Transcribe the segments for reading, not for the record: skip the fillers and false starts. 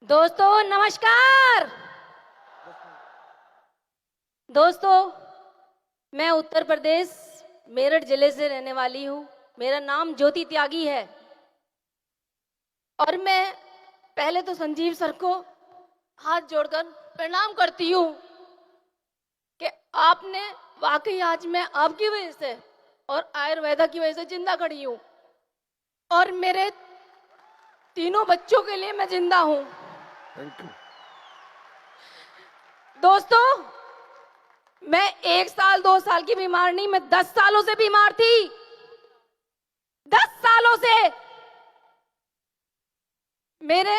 दोस्तों नमस्कार। दोस्तों मैं उत्तर प्रदेश मेरठ जिले से रहने वाली हूँ। मेरा नाम ज्योति त्यागी है और मैं पहले तो संजीव सर को हाथ जोड़कर प्रणाम करती हूँ कि आपने वाकई आज मैं आपकी वजह से और आयुर्वेदा की वजह से जिंदा खड़ी हूँ और मेरे तीनों बच्चों के लिए मैं जिंदा हूँ। Thank you. दोस्तों मैं 1 साल 2 साल की बीमार नहीं, मैं 10 सालों से बीमार थी। 10 सालों से मेरे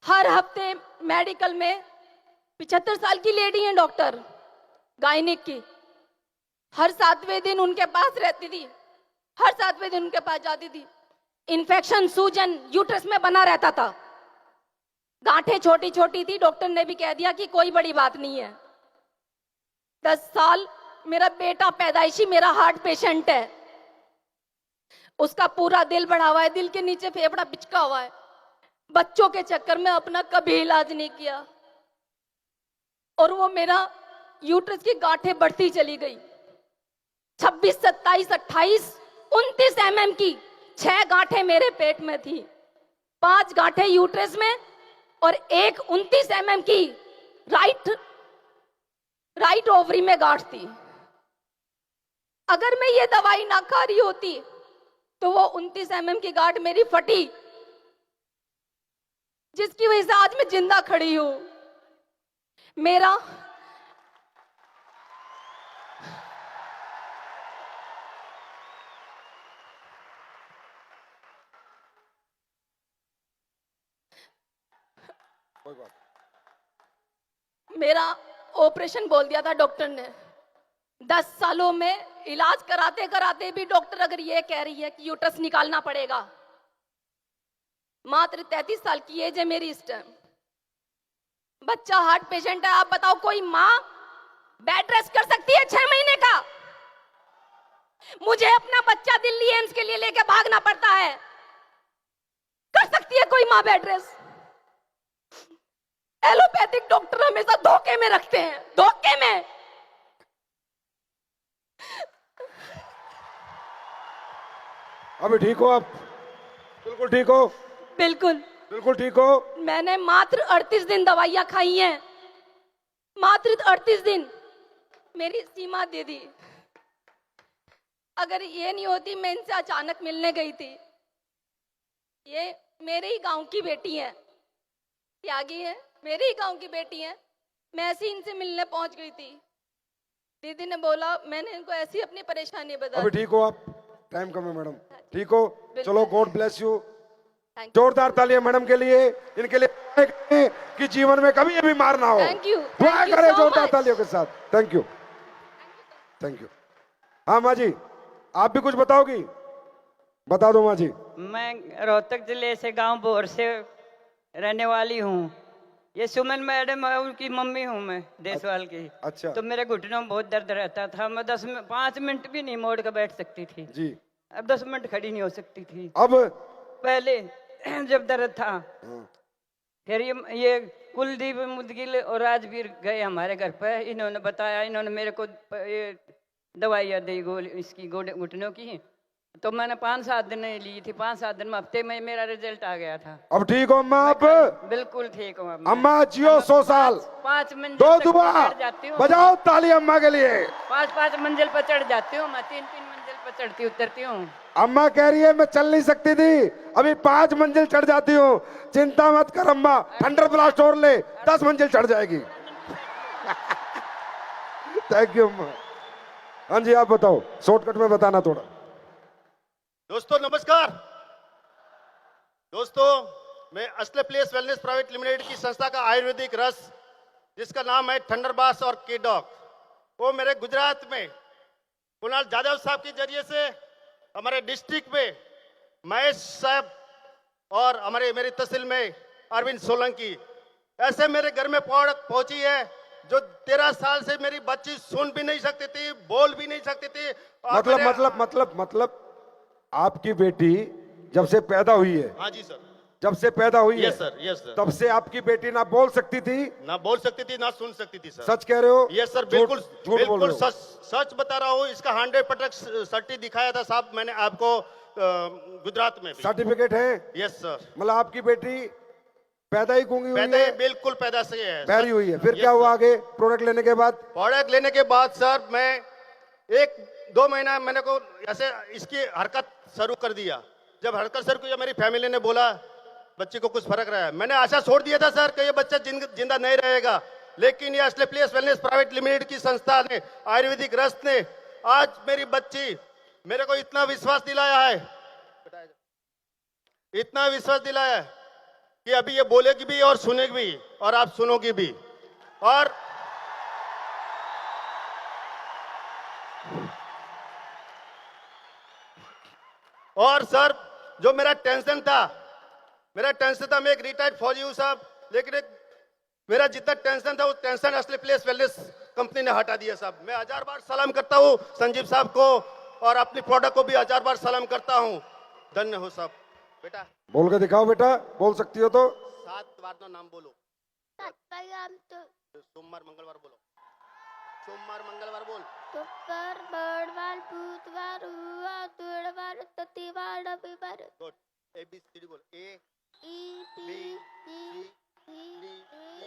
हर हफ्ते मेडिकल में 75 साल की लेडी हैं डॉक्टर गायनिक की, हर 7वें दिन उनके पास रहती थी, हर 7वें दिन उनके पास जाती थी। इन्फेक्शन सूजन यूट्रस में बना रहता था, गांठें छोटी छोटी थी, डॉक्टर ने भी कह दिया कि कोई बड़ी बात नहीं है। 10 साल मेरा बेटा पैदाइशी मेरा हार्ट पेशेंट है, उसका पूरा दिल बढ़ा हुआ है, दिल के नीचे फेफड़ा पिचका हुआ है। बच्चों के चक्कर में अपना कभी इलाज नहीं किया और वो मेरा यूट्रस की गांठें बढ़ती चली गई। 26, 27, 28, 29 mm की 6 गांठें मेरे पेट में थी, 5 गांठें यूट्रस में और एक 29 mm की राइट ओवरी में गांठ थी। अगर मैं ये दवाई ना खा रही होती तो वो 29 mm की गांठ मेरी फटी, जिसकी वजह से आज मैं जिंदा खड़ी हूं। मेरा कोई बात। मेरा ऑपरेशन बोल दिया था डॉक्टर ने। 10 सालों में इलाज कराते कराते भी डॉक्टर अगर ये कह रही है कि यूट्रस निकालना पड़ेगा। मात्र 33 साल की एज है मेरी इस टाइम, बच्चा हार्ट पेशेंट है। आप बताओ कोई माँ बेड रेस्ट कर सकती है 6 महीने का? मुझे अपना बच्चा दिल्ली एम्स के लिए लेके भागना पड़ता है। कर सकती है कोई माँ बेड रेस्ट? एलोपैथिक डॉक्टर हमेशा धोखे में रखते हैं, धोखे में। अभी ठीक हो आप? बिल्कुल ठीक हो? बिल्कुल बिल्कुल ठीक हो? मैंने मात्र 38 दिन दवाइयां खाई हैं, मात्र 38 दिन मेरी सीमा दे दी। अगर ये नहीं होती, मैं इनसे अचानक मिलने गई थी। ये मेरे ही गांव की बेटी है, त्यागी है, मेरे ही गांव की बेटी है। मैं ऐसे ही इनसे मिलने पहुंच गई थी। दीदी ने बोला, मैंने इनको ऐसी अपनी परेशानी बता अभी दी। ठीक हो आप? टाइम कम है मैडम, ठीक हो? चलो, God bless you. Thank you, जोरदार तालियां मैडम के लिए, इनके लिए कि जीवन में कभी ये बीमार ना हो। थैंक यू, दुआ थैंक यू करें सो जोरदार मच। तालियों के साथ। Thank you, thank you. हाँ माँ जी, आप भी कुछ बताओगी? बता दो माँ जी। मैं रोहतक जिले से गांव बोर से रहने वाली हूँ। ये सुमन मैडम है, उनकी मम्मी हूँ मैं, देसवाल की। अच्छा। तो मेरे घुटनों में बहुत दर्द रहता था, मैं 5 मिनट भी नहीं मोड़ कर बैठ सकती थी। जी। अब 10 मिनट खड़ी नहीं हो सकती थी अब पहले जब दर्द था। हाँ। फिर ये कुलदीप मुदगिल और राजवीर गए हमारे घर पे, इन्होंने बताया, इन्होंने मेरे को ये दवाइयाँ दी गोली इसकी घुटनों की। तो मैंने 5-7 दिन ली थी, 5-7 दिन में हफ्ते में मेरा रिजल्ट आ गया था। अब ठीक हो अम्मा आप? बिल्कुल ठीक हूँ अब मैं। अम्मा जियो 100 साल। 5 मंजिल दो तक दुआ चढ़ जाती हूँ। बजाओ ताली अम्मा के लिए। 5-5 मंजिल पर चढ़ जाती हूँ मैं, 3-3 मंजिल पर चढ़ती उतरती हूँ। अम्मा कह रही है मैं चल नहीं सकती थी, अभी 5 मंजिल चढ़ जाती हूँ। चिंता मत कर अम्मा, थंडर ब्लास्ट और ले, 10 मंजिल चढ़ जाएगी। थैंक यू अम्मा। हाँ जी, आप बताओ, शॉर्टकट में बताना थोड़ा। दोस्तों नमस्कार। दोस्तों मैं असले प्लेस वेलनेस प्राइवेट लिमिटेड की संस्था का आयुर्वेदिक रस, जिसका नाम है थंडरबास और केडॉक, वो मेरे गुजरात में कुणाल जादव साहब के जरिए से हमारे डिस्ट्रिक्ट में महेश साहब और मेरी तहसील में अरविंद सोलंकी, ऐसे मेरे घर में प्रोडक्ट पहुंची है जो 13 साल से मेरी बच्ची सुन भी नहीं सकती थी, बोल भी नहीं सकती थी। मतलब आपकी बेटी जब से पैदा हुई है, हाँ जी सर, जब से पैदा हुई है यस सर, यस सर। तब से आपकी बेटी ना बोल सकती थी, ना बोल सकती थी ना सुन सकती थी सर। सच कह रहे हो? यस सर, झूठ- बिल्कुल झूठ बोल बिल्कुल रहे हो? सच सच बता रहा हूँ। इसका 100% सर्टी दिखाया था साहब मैंने आपको गुजरात में भी। सर्टिफिकेट है? यस सर, मतलब आपकी बेटी पैदा ही गूंगी हुई पैदा है? ही बिल्कुल पैदा से है। पैरी हुई है। फिर Yes, क्या हुआ sir। आगे प्रोडक्ट लेने के बाद? प्रोडक्ट लेने के बाद सर मैं 1-2 महीना मैंने को ऐसे इसकी हरकत शुरू कर दिया। जब हरकत शुरू किया मेरी फैमिली ने बोला बच्चे को कुछ फर्क रहा है। मैंने आशा छोड़ दिया था सर कि ये बच्चा जिंदा नहीं रहेगा, लेकिन ये असली प्लेस वेलनेस प्राइवेट लिमिटेड की संस्था ने, आयुर्वेदिक रस ने आज मेरी बच्ची मेरे को इतना विश्वास दिलाया है, इतना विश्वास दिलाया है कि अभी ये बोलेगी भी और सुनेगी भी और आप सुनोगी भी। और सर जो मेरा टेंशन था मैं एक रिटायर्ड फौजी हूं साहब, लेकिन मेरा जितना टेंशन था वो टेंशन असली प्लेस वेलनेस कंपनी ने हटा दिया साहब। मैं 1000 बार सलाम करता हूं संजीव साहब को और अपनी प्रोडक्ट को भी 1000 बार सलाम करता हूं। धन्य हो साहब। बेटा बोल के दिखाओ बेटा, बोल सकती हो तो। 7 बार तो नाम बोलो। सोमवार मंगलवार बोलो। सोमवार मंगलवार बोल। शुक्र बड़वार बुधवार हुआ तुड़वार ततीवार रविवार। गुड। ABCD बोल। A E B B C C D D E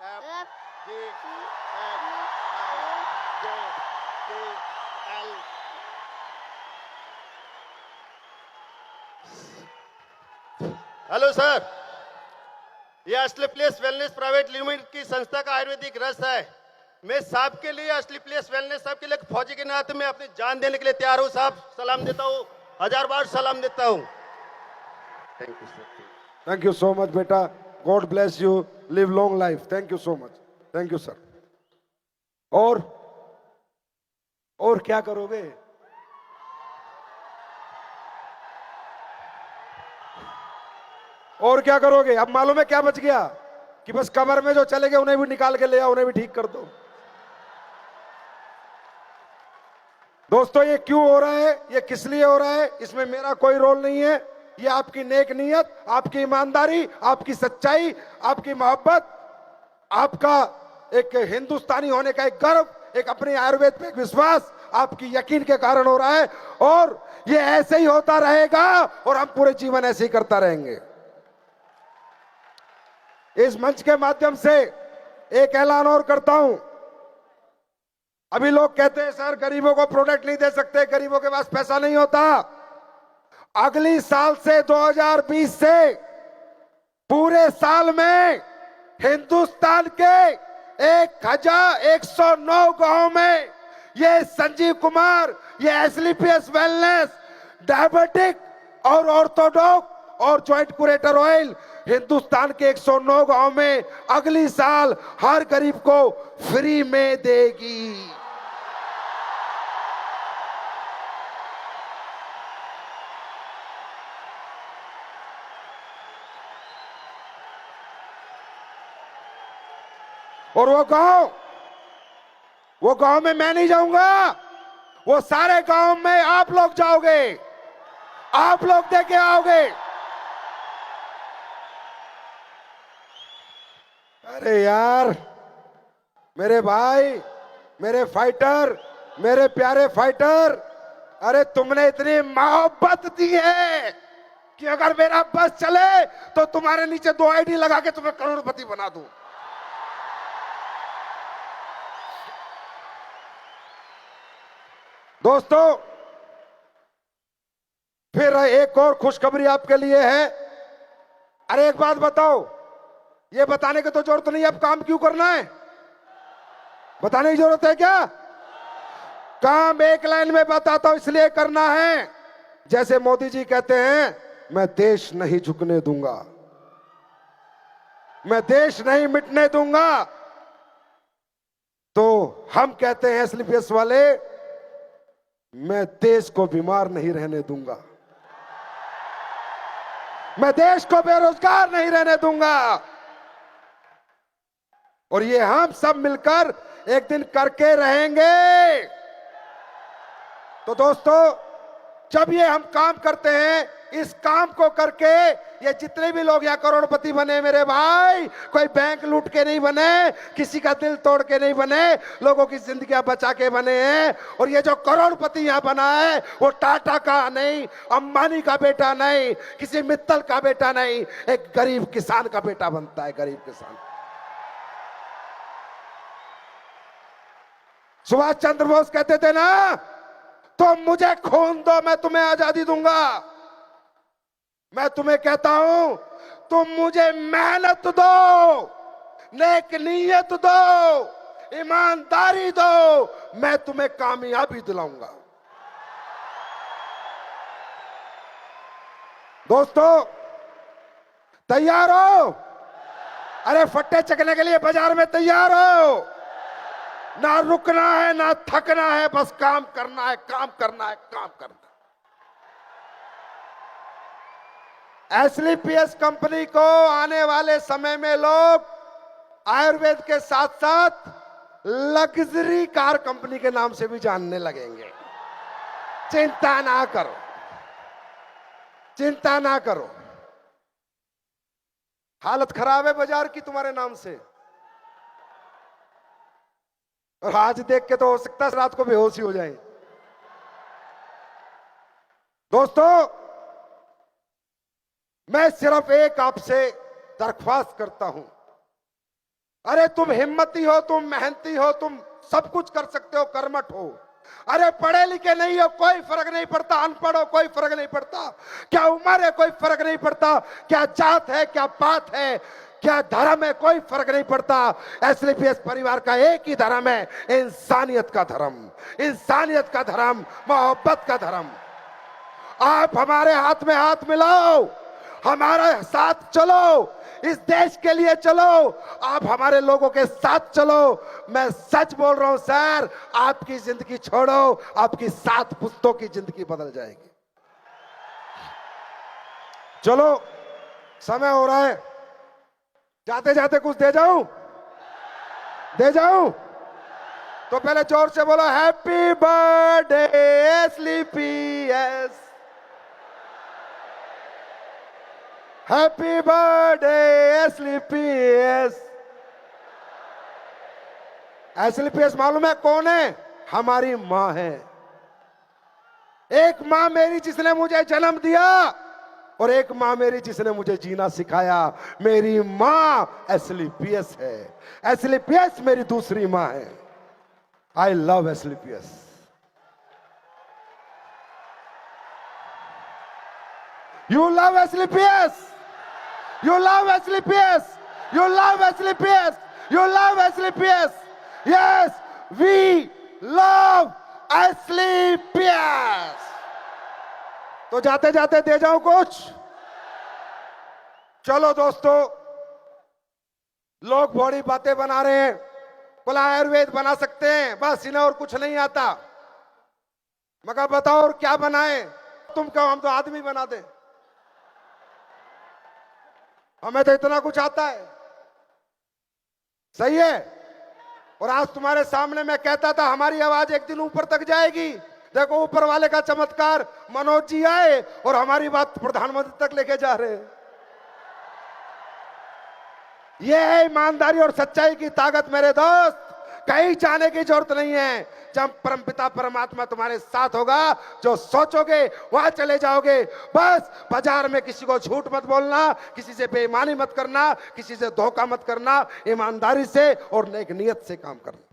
F F G H I J K L hello sir, ये असली प्लेस वेलनेस प्राइवेट लिमिटेड की संस्था का आयुर्वेदिक रस है। मैं साहब के लिए, असली प्लेस वेलनेस साहब के लिए, फौजी के नाते मैं अपनी जान देने के लिए तैयार हूँ साहब। सलाम देता हूँ, 1000 बार सलाम देता हूँ। Thank you sir. Thank you so much बेटा, God bless you, live long life. Thank you so much, thank you sir. और क्या करोगे? और क्या करोगे? अब मालूम है क्या बच गया कि बस कमर में जो चले गए उन्हें भी निकाल के ले आओ, उन्हें भी ठीक कर दो। दोस्तों ये क्यों हो रहा है, ये किस लिए हो रहा है, इसमें मेरा कोई रोल नहीं है। ये आपकी नेक नीयत, आपकी ईमानदारी, आपकी सच्चाई, आपकी मोहब्बत, आपका एक हिंदुस्तानी होने का एक गर्व, एक अपने आयुर्वेद पे एक विश्वास, आपकी यकीन के कारण हो रहा है। और ये ऐसे ही होता रहेगा और हम पूरे जीवन ऐसे ही करता रहेंगे। इस मंच के माध्यम से एक ऐलान और करता हूं। अभी लोग कहते हैं सर गरीबों को प्रोडक्ट नहीं दे सकते, गरीबों के पास पैसा नहीं होता। अगली साल से 2020 से पूरे साल में हिंदुस्तान के 1109 गांव में ये संजीव कुमार, ये एसलीपीएस वेलनेस, डायबिटिक और ऑर्थोडॉक्स और ज्वाइंट कुरेटर ऑयल हिंदुस्तान के 109 गांव में अगली साल हर गरीब को फ्री में देगी। और वो गांव में मैं नहीं जाऊंगा, वो सारे गांव में आप लोग जाओगे, आप लोग देके आओगे। अरे यार मेरे भाई, मेरे फाइटर, मेरे प्यारे फाइटर, अरे तुमने इतनी मोहब्बत दी है कि अगर मेरा बस चले तो तुम्हारे नीचे 2 आईडी लगा के तुम्हें करोड़पति बना दूं। दोस्तों फिर एक और खुशखबरी आपके लिए है। अरे एक बात बताओ, ये बताने की तो जरूरत नहीं है अब काम क्यों करना है, बताने की जरूरत है क्या? काम एक लाइन में बताता हूं, इसलिए करना है। जैसे मोदी जी कहते हैं मैं देश नहीं झुकने दूंगा, मैं देश नहीं मिटने दूंगा, तो हम कहते हैं एसलीपीएस वाले मैं देश को बीमार नहीं रहने दूंगा, मैं देश को बेरोजगार नहीं रहने दूंगा। और ये हम सब मिलकर एक दिन करके रहेंगे। तो दोस्तों जब ये हम काम करते हैं इस काम को करके ये जितने भी लोग यहाँ करोड़पति बने मेरे भाई, कोई बैंक लूट के नहीं बने, किसी का दिल तोड़ के नहीं बने, लोगों की जिंदगियां बचा के बने हैं। और ये जो करोड़पति यहाँ बना है वो टाटा का नहीं, अंबानी का बेटा नहीं, किसी मित्तल का बेटा नहीं, एक गरीब किसान का बेटा बनता है, गरीब किसान। सुभाष चंद्र बोस कहते थे ना, तुम मुझे खून दो मैं तुम्हें आजादी दूंगा। मैं तुम्हें कहता हूं, तुम मुझे मेहनत दो, नेक नीयत दो, ईमानदारी दो, मैं तुम्हें कामयाबी दिलाऊंगा। दोस्तों तैयार हो? अरे फट्टे चकने के लिए बाजार में तैयार हो? ना रुकना है ना थकना है, बस काम करना है, काम करना है, काम करना है। एसलीपीएस कंपनी को आने वाले समय में लोग आयुर्वेद के साथ साथ लग्जरी कार कंपनी के नाम से भी जानने लगेंगे। चिंता ना करो, चिंता ना करो। हालत खराब है बाजार की तुम्हारे नाम से, और आज देख के तो हो सकता है रात को बेहोश ही हो जाए। दोस्तों मैं सिर्फ एक आपसे दरख्वास्त करता हूं, अरे तुम हिम्मती हो, तुम मेहनती हो, तुम सब कुछ कर सकते हो, कर्मठ हो। अरे पढ़े लिखे नहीं हो कोई फर्क नहीं पड़ता, अनपढ़ हो कोई फर्क नहीं पड़ता, क्या उम्र है कोई फर्क नहीं पड़ता, क्या जात है, क्या पात है, क्या धर्म है, कोई फर्क नहीं पड़ता। एसलीपीएस परिवार का एक ही धर्म है, इंसानियत का धर्म, इंसानियत का धर्म, मोहब्बत का धर्म। आप हमारे हाथ में हाथ मिलाओ, हमारे साथ चलो, इस देश के लिए चलो, आप हमारे लोगों के साथ चलो। मैं सच बोल रहा हूं सर, आपकी जिंदगी छोड़ो, आपकी 7 पुश्तों की जिंदगी बदल जाएगी। चलो समय हो रहा है, जाते जाते कुछ दे जाऊं? दे जाऊं? तो पहले जोर से बोलो, हैप्पी बर्थडे एसलीपीएस, हैप्पी बर्थडे एसलीपीएस। एसलीपीएस मालूम है कौन है? हमारी मां है। एक मां मेरी जिसने मुझे जन्म दिया, और एक मां मेरी जिसने मुझे जीना सिखाया। मेरी मां एसलीपीएस है, एसलीपीएस मेरी दूसरी मां है। I love SLPS. You love SLPS. You love SLPS. You love SLPS. You love SLPS. Yes, we love SLPS. तो जाते जाते दे जाऊं कुछ? चलो दोस्तों, लोग बड़ी बातें बना रहे हैं, बोला आयुर्वेद बना सकते हैं, बस इन्हें और कुछ नहीं आता। मगर बताओ और क्या बनाए? तुम कहो हम तो आदमी बना दे, हमें तो इतना कुछ आता है। सही है? और आज तुम्हारे सामने मैं कहता था हमारी आवाज एक दिन ऊपर तक जाएगी। देखो ऊपर वाले का चमत्कार, मनोज जी आए और हमारी बात प्रधानमंत्री तक लेके जा रहे हैं। यह है ईमानदारी और सच्चाई की ताकत मेरे दोस्त। कहीं जाने की जरूरत नहीं है। जब परमपिता परमात्मा तुम्हारे साथ होगा, जो सोचोगे वहां चले जाओगे। बस बाजार में किसी को झूठ मत बोलना, किसी से बेईमानी मत करना, किसी से धोखा मत करना, ईमानदारी से और नेक नियत से काम करना।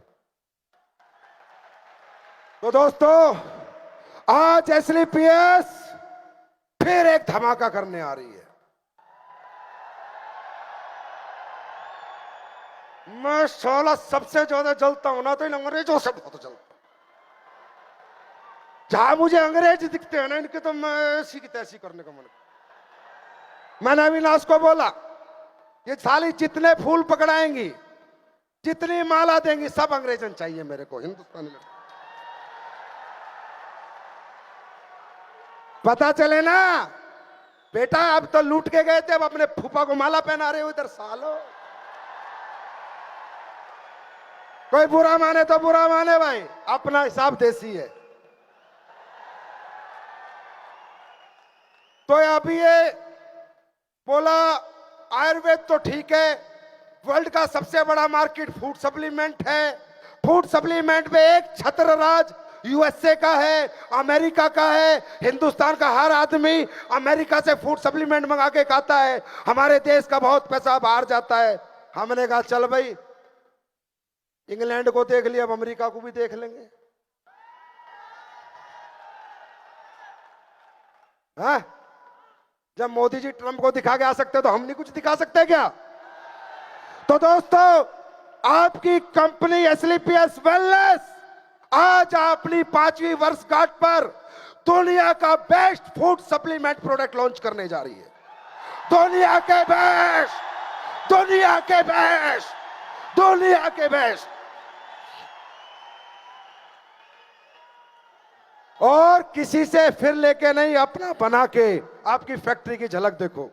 तो दोस्तों आज एसलीपीएस फिर एक धमाका करने आ रही है। मैं 16 सबसे ज्यादा जलता हूं ना, तो इन अंग्रेजों से बहुत जलता। जहां मुझे अंग्रेज दिखते हैं ना, इनके तो मैं ऐसी की तैसी करने का मन। मैंने अविनाश को बोला, ये साली जितने फूल पकड़ाएंगी, जितनी माला देंगी, सब अंग्रेजन चाहिए मेरे को हिंदुस्तानी में। पता चले ना बेटा, अब तो लूट के गए थे, अब अपने फूफा को माला पहना रहे हो इधर सालो। कोई बुरा माने तो बुरा माने भाई, अपना हिसाब देसी है। तो अभी ये बोला आयुर्वेद तो ठीक है, वर्ल्ड का सबसे बड़ा मार्केट फूड सप्लीमेंट है। फूड सप्लीमेंट में एक छत्र राज यूएसए का है, अमेरिका का है। हिंदुस्तान का हर आदमी अमेरिका से फूड सप्लीमेंट मंगा के खाता है। हमारे देश का बहुत पैसा बाहर जाता है। हमने कहा चल भाई, इंग्लैंड को देख लिया, अब अमेरिका को भी देख लेंगे। हाँ? जब मोदी जी ट्रंप को दिखा के आ सकते तो हम नहीं कुछ दिखा सकते क्या? तो दोस्तों, आपकी कंपनी एसलीपीएस वेलनेस आज अपनी 5वीं वर्षगांठ पर दुनिया का best food supplement product launch करने जा रही है। दुनिया के बेस्ट, दुनिया के बेस्ट, दुनिया के बेस्ट। और किसी से फिर लेके नहीं, अपना बना के आपकी फैक्ट्री की झलक देखो।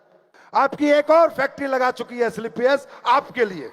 आपकी एक और फैक्ट्री लगा चुकी है एसलीपीएस आपके लिए।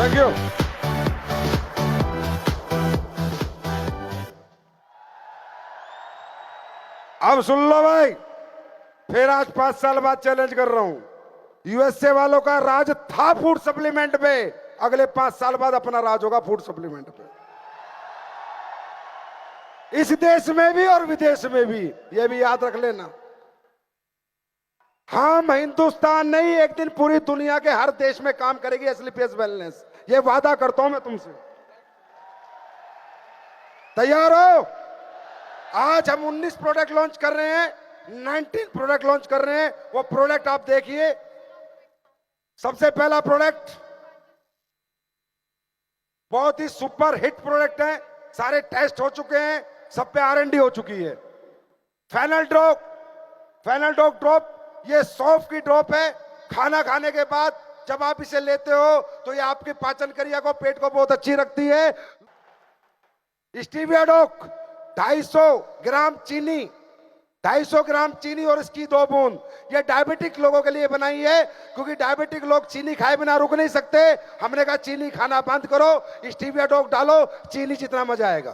Thank you. अब सुन लो भाई, फिर आज 5 साल बाद चैलेंज कर रहा हूं। यूएसए वालों का राज था फूड सप्लीमेंट पे, अगले 5 साल बाद अपना राज होगा फूड सप्लीमेंट पे। इस देश में भी और विदेश में भी, यह भी याद रख लेना। हम हिंदुस्तान नहीं, एक दिन पूरी दुनिया के हर देश में काम करेगी एसलीपीएस वेलनेस, ये वादा करता हूं मैं तुमसे। तैयार हो? आज हम 19 प्रोडक्ट लॉन्च कर रहे हैं, 19 प्रोडक्ट लॉन्च कर रहे हैं। वो प्रोडक्ट आप देखिए। सबसे पहला प्रोडक्ट बहुत ही सुपर हिट प्रोडक्ट है, सारे टेस्ट हो चुके हैं, सब पे R&D हो चुकी है। फेनल डॉग ड्रॉप, ये सौंफ की ड्रॉप है। खाना खाने के बाद जब आप इसे लेते हो तो ये आपकी पाचन क्रिया को, पेट को बहुत अच्छी रखती है। स्टीविया डॉग 250 ग्राम चीनी, 250 ग्राम चीनी और इसकी 2 बूंद, ये डायबिटिक लोगों के लिए बनाई है, क्योंकि डायबिटिक लोग चीनी खाए बिना रुक नहीं सकते। हमने कहा चीनी खाना बंद करो, स्टीविया डॉग डालो, चीनी जितना मजा आएगा।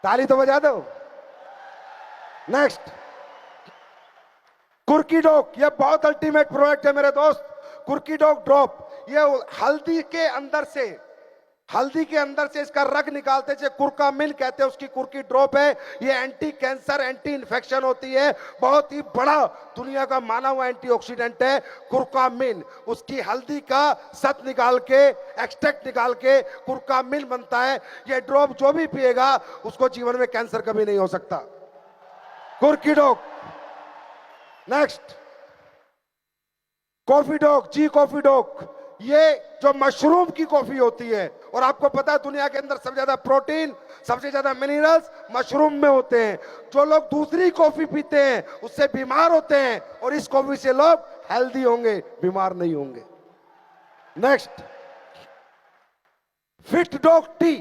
ताली तो बजा दो। नेक्स्ट, कुर्की डॉग, ये बहुत अल्टीमेट प्रोडक्ट है मेरे दोस्त। कुर्की डॉग ड्रॉप, ये हल्दी के अंदर से हल्दी के अंदर से इसका रग निकालते हैं, कुरकामिन कहते हैं, उसकी कुर्की ड्रॉप है। ये एंटी कैंसर, एंटी इन्फेक्शन होती है। बहुत ही बड़ा दुनिया का माना हुआ एंटीऑक्सीडेंट है कुरकामिन। उसकी हल्दी का सत निकाल के, एक्सट्रैक्ट निकाल के कुरकामिन बनता है। ये ड्रॉप जो भी पिएगा उसको जीवन में कैंसर कभी नहीं हो सकता। कुर्की डॉग। नेक्स्ट, कॉफी डॉग, जी कॉफी डॉग। ये जो मशरूम की कॉफी होती है, और आपको पता है दुनिया के अंदर सबसे ज्यादा प्रोटीन, सबसे ज्यादा मिनरल्स मशरूम में होते हैं। जो लोग दूसरी कॉफी पीते हैं उससे बीमार होते हैं, और इस कॉफी से लोग हेल्दी होंगे, बीमार नहीं होंगे। Next, fit dog T.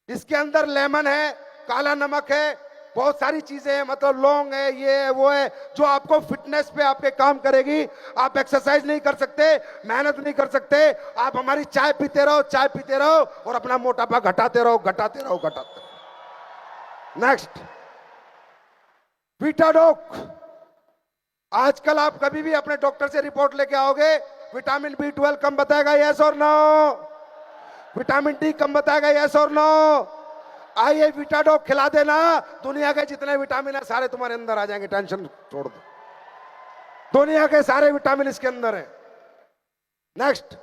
इसके अंदर लेमन है, काला नमक है, बहुत सारी चीजें हैं, मतलब लौंग है, ये है, वो है, जो आपको फिटनेस पे आपके काम करेगी। आप एक्सरसाइज नहीं कर सकते, मेहनत नहीं कर सकते, आप हमारी चाय पीते रहो, चाय पीते रहो, और अपना मोटापा घटाते रहो, घटाते रहो, घटाते रहो। नेक्स्ट, वीटाडॉक। आजकल आप कभी भी अपने डॉक्टर से रिपोर्ट लेके आओगे, विटामिन B12 कम बताएगा, यस और नो? विटामिन D कम बताएगा, यस और नो? आइए विटाडॉक खिला देना, दुनिया के जितने विटामिन है सारे तुम्हारे अंदर आ जाएंगे, टेंशन छोड़ दो। दुनिया के सारे विटामिन इसके अंदर हैं। नेक्स्ट,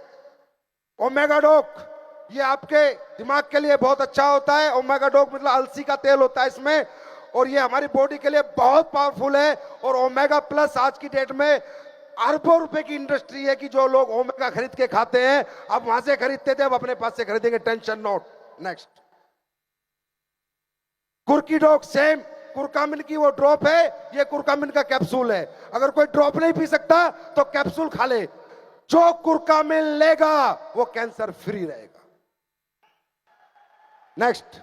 ओमेगा डॉक। ये आपके दिमाग के लिए बहुत अच्छा होता है। ओमेगा डॉक मतलब अलसी का तेल होता है इसमें, और ये हमारी बॉडी के लिए बहुत पावरफुल है। और ओमेगा प्लस आज की डेट में अरबों रुपए की इंडस्ट्री है कि जो लोग ओमेगा खरीद के खाते हैं, अब वहां से खरीदते थे, अब अपने पास से खरीदेंगे, टेंशन नोट। नेक्स्ट, कुर्की डॉग। सेम कुरकामिन की वो ड्रॉप है, ये कुरकामिन का कैप्सूल है। अगर कोई ड्रॉप नहीं पी सकता तो कैप्सूल खा ले। जो कुरकामिन लेगा वो कैंसर फ्री रहेगा। नेक्स्ट,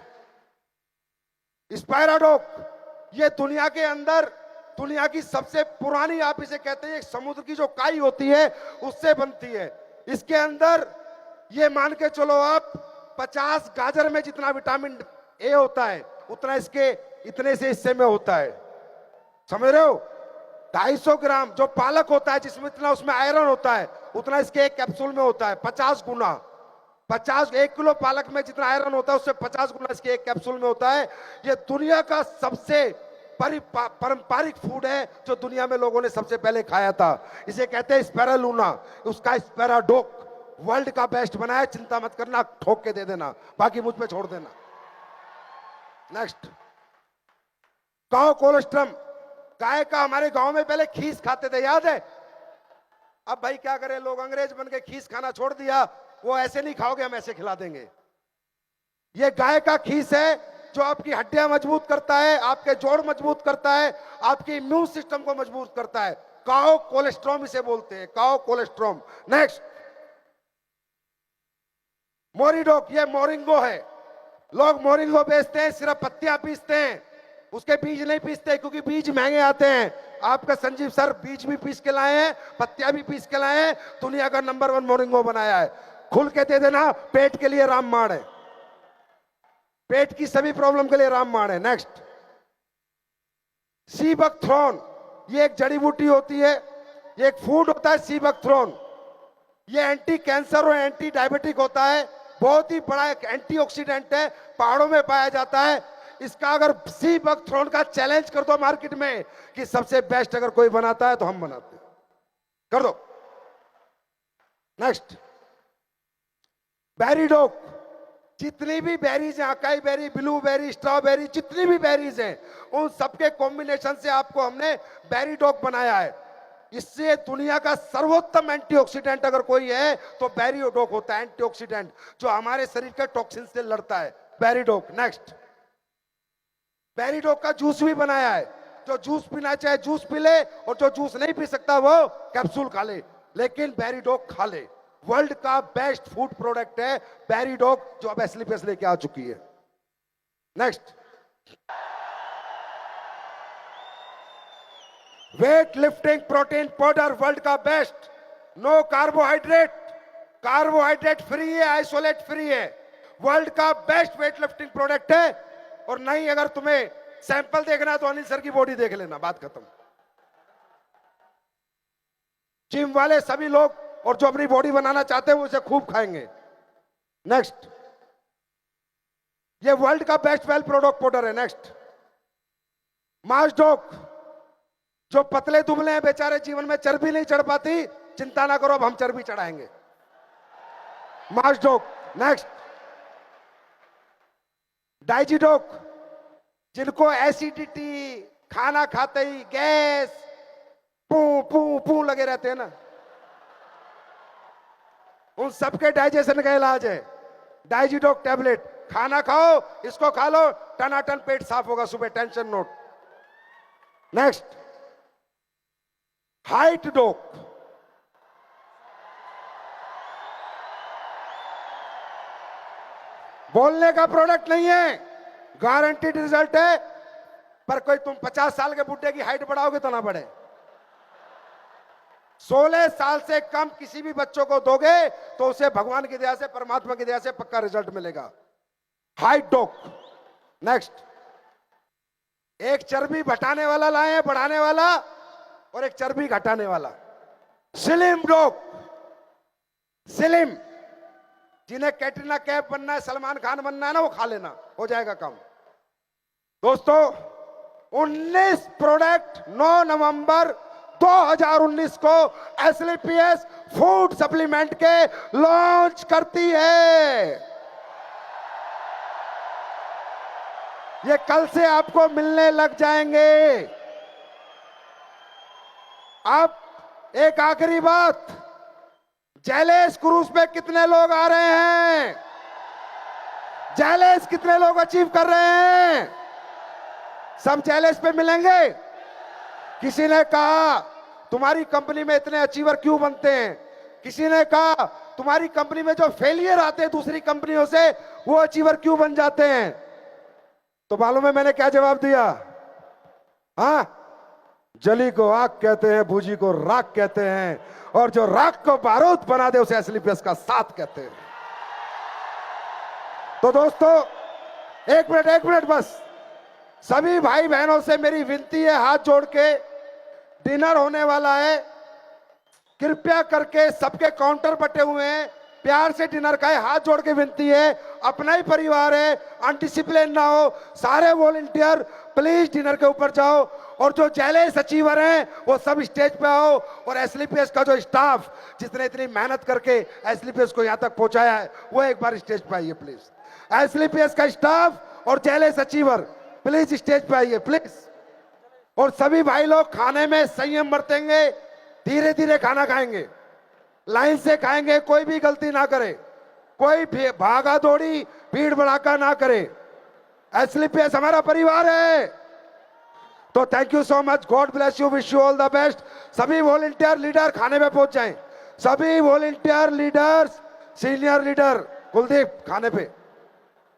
स्पायराडॉक। ये दुनिया के अंदर दुनिया की सबसे पुरानी, आप इसे कहते हैं, समुद्र की जो काई होती है उससे बनती है। इसके अंदर ये मान के चलो आप 50 गाजर में जितना विटामिन ए होता है उतना इसके इतने से हिस्से में होता है, समझ रहे हो? 250 ग्राम जो पालक होता है जिसमें इतना, उसमें आयरन होता है, उतना इसके एक कैप्सूल में होता है 50 गुना। 1 किलो पालक में जितना आयरन होता है उससे 50 गुना इसके एक कैप्सूल में होता है। ये दुनिया का सबसे पारंपरिक फूड है जो दुनिया में लोगों ने सबसे पहले खाया था। इसे कहते हैं स्पैरालूना, उसका स्पैराडॉक वर्ल्ड का बेस्ट बनाया। चिंता मत करना, ठोक के दे देना, बाकी मुझ पे छोड़ देना। Next, cow colostrum. गाय का हमारे गांव में पहले खीस खाते थे, याद है? अब भाई क्या करें, लोग अंग्रेज बन के खीस खाना छोड़ दिया। वो ऐसे नहीं खाओगे, हम ऐसे खिला देंगे। ये गाय का खीस है जो आपकी हड्डियां मजबूत करता है, आपके जोड़ मजबूत करता है, आपके इम्यून सिस्टम को मजबूत करता है। काउ कोलेस्ट्रॉम इसे बोलते हैं, काउ कोलेस्ट्रॉम। नेक्स्ट, मोरिडॉक। ये मोरिंगो है। लोग मोरिंगो बेचते हैं, सिर्फ पत्तियां पीसते हैं, उसके बीज नहीं पीसते क्योंकि बीज महंगे आते हैं। आपका संजीव सर बीज भी पीस के लाए हैं, पत्तियां भी पीस के लाए हैं, दुनिया का नंबर 1 मोरिंगो बनाया है। खुल के दे देना, पेट के लिए रामबाण है, पेट की सभी प्रॉब्लम के लिए रामबाण है। नेक्स्ट, सीबकथ्रोन। ये एक जड़ी बूटी होती है, ये एक फूड होता है सीबकथ्रोन। ये एंटी कैंसर और एंटी डायबिटिक होता है, बहुत ही बड़ा एक एंटीऑक्सीडेंट है, पहाड़ों में पाया जाता है। इसका अगर सीबकथ्रोन का चैलेंज कर दो मार्केट में कि सबसे बेस्ट अगर कोई बनाता है तो हम बनाते हैं, कर दो। नेक्स्ट, बेरीडॉक। जितनी भी बेरीज हैं, अकाई बेरी, ब्लूबेरी, स्ट्रॉबेरी, जितनी भी बेरीज हैं, उन सबके कॉम्बिनेशन से आपको हमने बेरीडॉक बनाया है। इससे दुनिया का सर्वोत्तम एंटीऑक्सीडेंट अगर कोई है तो बेरीडॉक होता है, एंटीऑक्सीडेंट जो हमारे शरीर के टॉक्सिन से लड़ता है, बेरीडॉक। नेक्स्ट, बेरीडॉक का जूस भी बनाया है। जो जूस पीना चाहे जूस पी ले, और जो जूस नहीं पी सकता वो कैप्सूल खा ले, लेकिन बेरीडॉक खा ले। वर्ल्ड का बेस्ट फूड प्रोडक्ट है बेरीडॉक, जो अब एसलीपीएस लेके आ चुकी है। Next, weight lifting protein powder, world का best. No carbohydrate, carbohydrate free है, आइसोलेट फ्री है, वर्ल्ड का बेस्ट वेट लिफ्टिंग प्रोडक्ट है। और नहीं, अगर तुम्हें सैंपल देखना है तो अनिल सर की बॉडी देख लेना, बात खत्म। जिम वाले सभी लोग और जो अपनी बॉडी बनाना चाहते हैं वो इसे खूब खाएंगे। नेक्स्ट, ये वर्ल्ड का बेस्ट वेल प्रोडक्ट पाउडर है। नेक्स्ट, मास्डोक, जो पतले दुबले हैं बेचारे, जीवन में चर्बी नहीं चढ़ पाती, चिंता ना करो, अब हम चर्बी चढ़ाएंगे। मास्डोक। नेक्स्ट, डाइजिडोक, जिनको एसिडिटी, खाना खाते ही गैस, पू पू पू लगे रहते हैं ना, उन सबके डाइजेशन का इलाज है डाइजिडोक टैबलेट। खाना खाओ, इसको खा लो, टनाटन पेट साफ होगा सुबह, टेंशन नोट। नेक्स्ट, हाइट डोक, बोलने का प्रोडक्ट नहीं है, गारंटीड रिजल्ट है, पर कोई तुम 50 साल के बुढ़े की हाइट बढ़ाओगे तो ना बढ़े। 16 साल से कम किसी भी बच्चों को दोगे तो उसे भगवान की दया से, परमात्मा की दया से पक्का रिजल्ट मिलेगा। हाइट डोक। नेक्स्ट, एक चर्बी घटाने वाला लाए हैं, बढ़ाने वाला, और एक चर्बी घटाने वाला। स्लिम डोक। स्लिम, जिन्हें कैटरीना कैफ बनना है, सलमान खान बनना है ना, वो खा लेना, हो जाएगा काम। दोस्तों, 19 प्रोडक्ट 9 नवंबर 2019 को एसलीपीएस फूड सप्लीमेंट के लॉन्च करती है। ये कल से आपको मिलने लग जाएंगे। अब एक आखिरी बात, जैलेस क्रूज पे कितने लोग आ रहे हैं? जैलेस कितने लोग अचीव कर रहे हैं? सब जैलेस पे मिलेंगे। किसी ने कहा तुम्हारी कंपनी में इतने अचीवर क्यों बनते हैं? किसी ने कहा तुम्हारी कंपनी में जो फेलियर आते हैं दूसरी कंपनियों से, वो अचीवर क्यों बन जाते हैं? तो मालूम है मैंने क्या जवाब दिया? हाँ, जली को आग कहते हैं, भूजी को राख कहते हैं, और जो राख को बारूद बना दे उसे एसलीपीएस का साथ कहते हैं। तो दोस्तों, एक मिनट बस, सभी भाई बहनों से मेरी विनती है, हाथ जोड़ के, डिनर होने वाला है, कृपया करके सबके काउंटर बटे हुए हैं, प्यार से डिनर खाए, हाथ जोड़ के विनती है, अपना ही परिवार है, अनडिसिप्लिन ना हो, सारे वॉलंटियर प्लीज डिनर के ऊपर जाओ, और जो जैलेस अचीवर हैं वो सब स्टेज पे आओ, और एसलीपीएस का जो स्टाफ जिसने इतनी मेहनत करके एसलीपीएस को यहां तक पहुंचाया है, वो एक बार स्टेज पे आइए प्लीज। एसलीपीएस का स्टाफ और जैलेस अचीवर प्लीज स्टेज पे आइए प्लीज। और सभी भाई लोग खाने में संयम बरतेंगे, धीरे धीरे खाना खाएंगे, लाइन से खाएंगे, कोई भी गलती ना करे, कोई भागा दौड़ी भीड़ भड़ाका ना करे। एसलीपीएस हमारा परिवार है। तो thank you so much, God bless you, wish you all the best. सभी वॉलंटियर लीडर खाने पे पहुंच जाएं, सभी volunteer leaders, senior leader Kuldeep खाने पे,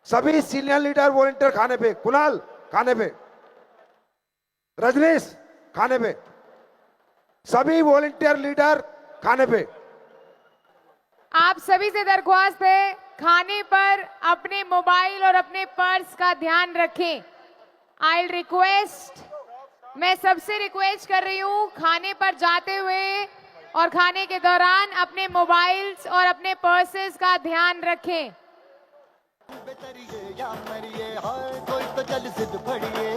सभी सीनियर लीडर वॉलंटियर खाने पे, कुणाल खाने पे, रजनीश खाने पे, सभी वॉलंटियर लीडर खाने पे। आप सभी से दरख्वास्त है, खाने पर अपने मोबाइल और अपने पर्स का ध्यान रखें। आई रिक्वेस्ट, मैं सबसे रिक्वेस्ट कर रही हूँ, खाने पर जाते हुए और खाने के दौरान अपने मोबाइल्स और अपने पर्सेस का ध्यान रखें। बेतरिए या मरिए, हाय कोई तो चल जिद फड़िए,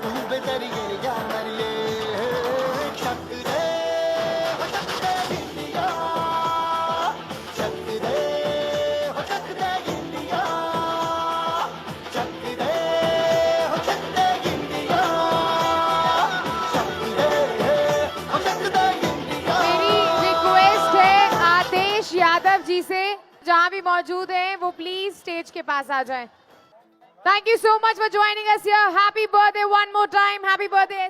तू बेतरिए या मरिए, शक रे हो शक रे इंडिया, शक रे हो शक रे इंडिया, शक रे हो शक रे इंडिया, शक रे हो शक रे इंडिया। मेरी रिक्वेस्ट है आदेश यादव जी से, जहां भी मौजूद हैं वो प्लीज स्टेज के पास आ जाएं। Thank you so much for joining us here. Happy birthday one more time, happy birthday.